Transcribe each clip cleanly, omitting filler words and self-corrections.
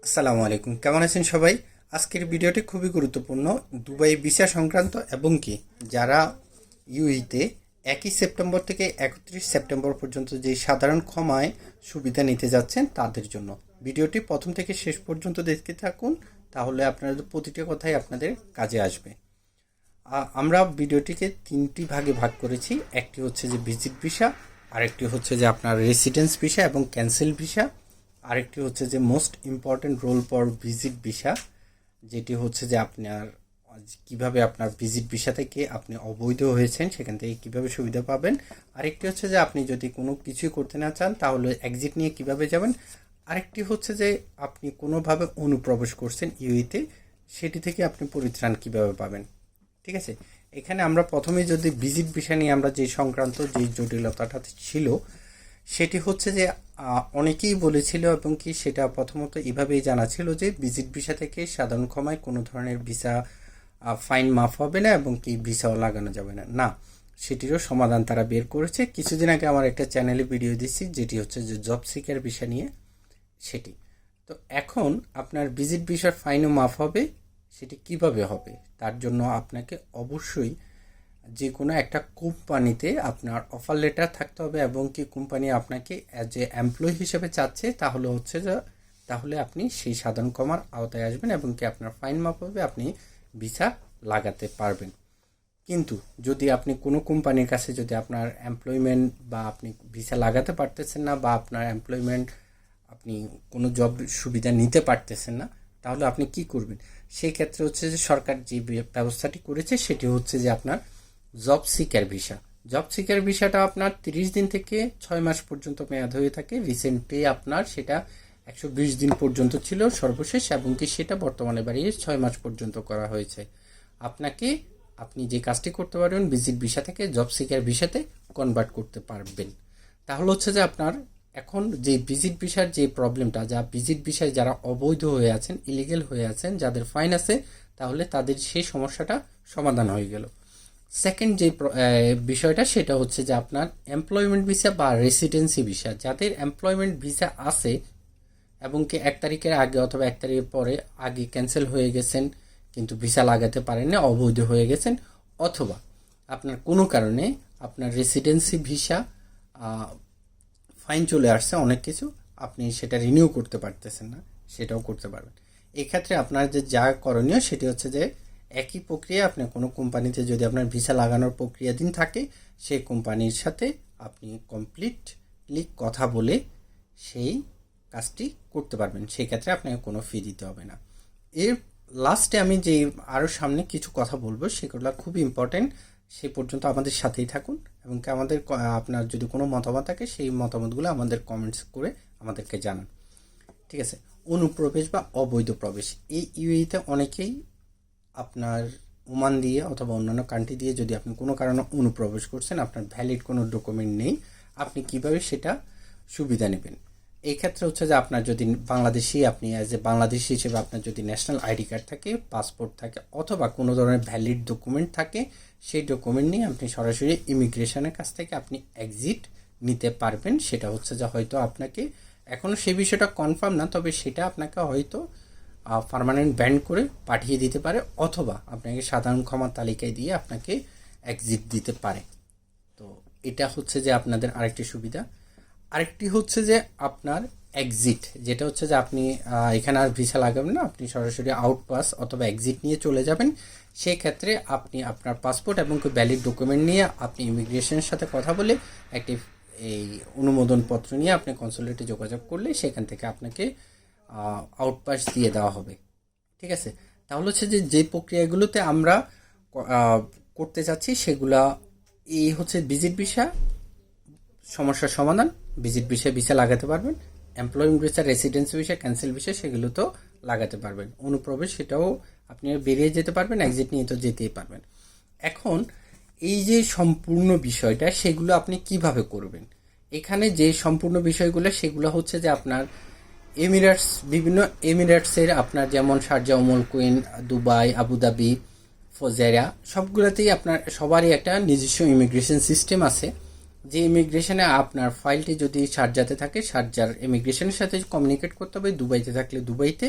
আসসালামু আলাইকুম, কেমন আছেন সবাই? আজকের ভিডিওটি খুবই গুরুত্বপূর্ণ। দুবাই ভিসা সংক্রান্ত এবং কি যারা ইউইতে 1 সেপ্টেম্বর থেকে 31 সেপ্টেম্বর পর্যন্ত যে সাধারণ ক্ষমায় সুবিধা নিতে যাচ্ছেন তাদের জন্য ভিডিওটি প্রথম থেকে শেষ পর্যন্ত দেখতে থাকুন, তাহলে আপনাদের প্রতিটি কথাই আপনাদের কাজে আসবে। আমরা ভিডিওটিকে 3টি ভাগে ভাগ করেছি। একটি হচ্ছে যে ভিজিট ভিসা, আরেকটি হচ্ছে যে আপনার রেসিডেন্স ভিসা এবং ক্যান্সেল ভিসা, আরেকটি হচ্ছে যে most important role for visit visa, যেটি হচ্ছে যে আপনার কিভাবে আপনার ভিজিট ভিসা থেকে আপনি অবৈধ হয়েছেন সেখান থেকে কিভাবে সুবিধা পাবেন। আরেকটি হচ্ছে যে আপনি যদি কোনো কিছুই করতে না চান তাহলে এক্সিট নিয়ে কিভাবে যাবেন। আরেকটি হচ্ছে যে আপনি কোনোভাবে অনুপ্রবেশ করছেন ইউইতে, সেটি থেকে আপনি পরিত্রাণ কিভাবে পাবেন। ঠিক আছে, এখানে আমরা প্রথমে যদি ভিজিট ভিসা নিয়ে আমরা যে সংক্রান্ত যে জটিলতাটা ছিল সেটি হচ্ছে যে অনেকেই বলেছিল এবং কি সেটা প্রথমত এভাবেই জানা ছিল যে ভিজিট ভিসা থেকে সাধারণ ক্ষমায় কোনো ধরনের ভিসা ফাইন মাফ হবে না এবং কি ভিসাও লাগানো যাবে না। না, সেটিরও সমাধান তারা বের করেছে। কিছুদিন আগে আমার একটা চ্যানেলে ভিডিও দিচ্ছি যেটি হচ্ছে যে জব সিকার ভিসা নিয়ে, সেটি তো এখন আপনার ভিজিট ভিসার ফাইনও মাফ হবে। সেটি কিভাবে হবে, তার জন্য আপনাকে অবশ্যই যে কোনো একটা কোম্পানিতে আপনার অফার লেটার থাকতে হবে এবং কি কোম্পানি আপনাকে অ্যাজ এ এমপ্লয়ি হিসেবে চাচ্ছে, তাহলে হচ্ছে যে তাহলে আপনি সেই সাধারণ ক্ষমার আওতায় আসবেন এবং কি আপনার ফাইন মাফ হবে, আপনি ভিসা লাগাতে পারবেন। কিন্তু যদি আপনি কোনো কোম্পানির কাছে যদি আপনার এমপ্লয়মেন্ট বা আপনি ভিসা লাগাতে পারতেছেন না বা আপনার এমপ্লয়মেন্ট আপনি কোনো জব সুবিধা নিতে পারতেছেন না, তাহলে আপনি কি করবেন? সেই ক্ষেত্রে হচ্ছে যে সরকার যে ব্যবস্থাটি করেছে সেটি হচ্ছে যে আপনার job seeker visa. Job seeker ভিসাটা আপনার 30 দিন থেকে 6 মাস পর্যন্ত মেয়াদ হয়ে থাকে। রিসেন্টলি আপনার সেটা 120 দিন পর্যন্ত ছিল সর্বশেষ, এবং কি সেটা বর্তমানে বাড়িয়ে 6 মাস পর্যন্ত করা হয়েছে। আপনি যে কাজটি করতে পারবেন ভিজিট ভিসা থেকে জব সিকার ভিসাতে কনভার্ট করতে পারবেন। তাহলে হচ্ছে যে আপনার এখন যে ভিজিট ভিসার যে প্রবলেমটা, যা ভিজিট ভিসায় যারা অবৈধ হয়ে আছেন, ইলিগেল হয়ে আছেন, যাদের ফাইন আছে, তাহলে তাদের সেই সমস্যাটা সমাধান হয়ে গেল। সেকেন্ড যে বিষয়টা সেটা হচ্ছে যে আপনার এমপ্লয়মেন্ট ভিসা বা রেসিডেন্সি ভিসা, যাদের এমপ্লয়মেন্ট ভিসা আছে এবং কি 1 তারিখের আগে অথবা 1 তারিখের পরে আগে ক্যান্সেল হয়ে গেছেন কিন্তু ভিসা লাগাতে পারেন না, অবৈধ হয়ে গেছেন, অথবা আপনার কোনো কারণে আপনার রেসিডেন্সি ভিসা ফাইন চলে আসছে অনেক কিছু, আপনি সেটা রিনিউ করতে পারতেছেন না, সেটাও করতে পারবেন। এক্ষেত্রে আপনার যে যা করণীয় সেটি হচ্ছে যে একই প্রক্রিয়া, আপনি কোনো কোম্পানিতে যদি আপনার ভিসা লাগানোর প্রক্রিয়াধীন থাকে সেই কোম্পানির সাথে আপনি কমপ্লিটলি কথা বলে সেই কাজটি করতে পারবেন। সেই ক্ষেত্রে আপনাকে কোনো ফি দিতে হবে না। এর লাস্টে আমি যে আরও সামনে কিছু কথা বলবো সেগুলো খুব ইম্পর্টেন্ট, সে পর্যন্ত আমাদের সাথেই থাকুন এবং কি আমাদের আপনার যদি কোনো মতামত থাকে সেই মতামতগুলো আমাদের কমেন্টস করে আমাদেরকে জানান। ঠিক আছে, অনুপ্রবেশ বা অবৈধ প্রবেশ, এই ইউএইতে অনেকেই আপনার ওমান দিয়ে অথবা অন্যান্য কান্ট্রি দিয়ে যদি আপনি কোনো কারণে অনুপ্রবেশ করছেন, আপনার ভ্যালিড কোনো ডকুমেন্ট নেই, আপনি কিভাবে সেটা সুবিধা নেবেন? এই ক্ষেত্রে হচ্ছে যে আপনার যদি বাংলাদেশি, আপনি অ্যাজ এ বাংলাদেশি হিসেবে আপনার যদি ন্যাশনাল আইডি কার্ড থাকে, পাসপোর্ট থাকে অথবা কোনো ধরনের ভ্যালিড ডকুমেন্ট থাকে, সেই ডকুমেন্ট নিয়ে আপনি সরাসরি ইমিগ্রেশনের কাছ থেকে আপনি এক্সিট নিতে পারবেন। সেটা হচ্ছে যে হয়তো আপনাকে এখনও সেই বিষয়টা কনফার্ম না, তবে সেটা আপনাকে হয়তো পার্মানেন্ট ব্যান করে পাঠিয়ে দিতে পারে, অথবা আপনাকে সাধারণ ক্ষমার তালিকায় দিয়ে আপনাকে এক্সিট দিতে পারে। তো এটা হচ্ছে যে আপনাদের আরেকটি সুবিধা। আরেকটি হচ্ছে যে আপনার এক্সিট, যেটা হচ্ছে যে আপনি এখানে আর ভিসা লাগাবেন না, আপনি সরাসরি আউট পাস অথবা এক্সিট নিয়ে চলে যাবেন। সেই ক্ষেত্রে আপনি আপনার পাসপোর্ট এবং ভ্যালিড ডকুমেন্ট নিয়ে আপনি ইমিগ্রেশনের সাথে কথা বলে একটি এই অনুমোদনপত্র নিয়ে আপনি কনসুলেটে যোগাযোগ করলে সেখান থেকে আপনাকে আউটপাস দিয়ে দেওয়া হবে। ঠিক আছে, তাহলে হচ্ছে যে যে প্রক্রিয়াগুলোতে আমরা করতে চাচ্ছি সেগুলা এই হচ্ছে ভিজিট ভিসা সমস্যার সমাধান। ভিজিট ভিসা ভিসা লাগাতে পারবেন, employment visa, residency visa, cancel visa সেগুলো তো লাগাতে পারবেন। অনুপ্রবেশ সেটাও আপনি বেরিয়ে যেতে পারবেন, এক্সিট নিয়ে তো যেতেই পারবেন। এখন এই যে সম্পূর্ণ বিষয়টা সেগুলো আপনি কিভাবে করবেন? এখানে যে সম্পূর্ণ বিষয়গুলো সেগুলো হচ্ছে যে আপনার এমিরেটস, বিভিন্ন এমিরেটসের আপনার যেমন শারজা, উমুল কুইন, দুবাই, আবুধাবি, ফজেরা, সবগুলোতেই আপনার সবারই একটা নিজস্ব ইমিগ্রেশন সিস্টেম আছে। যে ইমিগ্রেশনে আপনার ফাইলটি যদি শারজাতে থাকে শারজার ইমিগ্রেশনের সাথে কমিউনিকেট করতে হবে, দুবাইতে থাকলে দুবাইতে,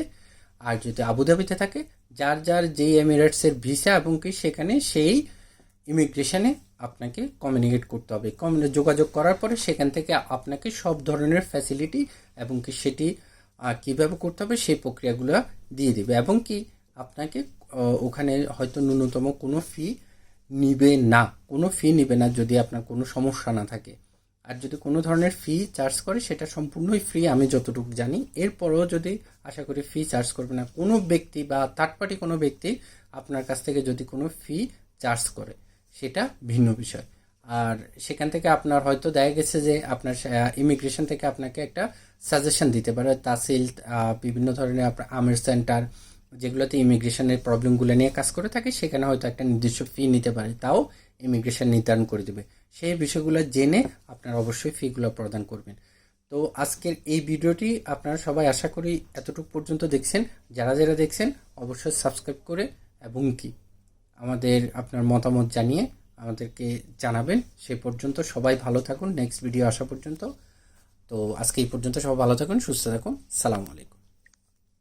আর যদি আবুধাবিতে থাকে যার যার যেই এমিরেটসের ভিসা এবং কি সেখানে সেই ইমিগ্রেশনে আপনাকে কমিউনিকেট করতে হবে। যোগাযোগ করার পরে সেখান থেকে আপনাকে সব ধরনের ফ্যাসিলিটি এবং কি সেটি কীভাবে করতে হবে সেই প্রক্রিয়াগুলো দিয়ে দেবে, এবং কি আপনাকে ওখানে হয়তো ন্যূনতম কোনো ফি নিবে না যদি আপনার কোনো সমস্যা না থাকে। আর যদি কোনো ধরনের ফি চার্জ করে সেটা সম্পূর্ণই ফ্রি আমি যতটুকু জানি। এরপরেও যদি আশা করি ফি চার্জ করবে না কোনো ব্যক্তি বা থার্ড পার্টি কোনো ব্যক্তি আপনার কাছ থেকে যদি কোনো ফি চার্জ করে সেটা ভিন্ন বিষয়। আর সেখান থেকে আপনার হয়তো দেখা গেছে যে আপনার ইমিগ্রেশন থেকে আপনাকে একটা সাজেশন দিতে পারে, তাহসিল, বিভিন্ন ধরনের আপনার আমির সেন্টার যেগুলোতে ইমিগ্রেশনের প্রবলেমগুলো নিয়ে কাজ করে থাকে সেখানে হয়তো একটা নির্দিষ্ট ফি নিতে পারে, তাও ইমিগ্রেশন নির্ধারণ করে দেবে। সেই বিষয়গুলো জেনে আপনারা অবশ্যই ফিগুলো প্রদান করবেন। তো আজকের এই ভিডিওটি আপনারা সবাই আশা করি এতটুকু পর্যন্ত দেখছেন। যারা যারা দেখছেন অবশ্যই সাবস্ক্রাইব করে এবং কি আমাদের আপনার মতামত জানিয়ে আমাদেরকে জানাবেন। সে পর্যন্ত সবাই ভালো থাকুন, নেক্সট ভিডিও আসা পর্যন্ত। তো আজকে এই পর্যন্ত সবাই ভালো থাকুন, সুস্থ থাকুন, সালামু আলাইকুম।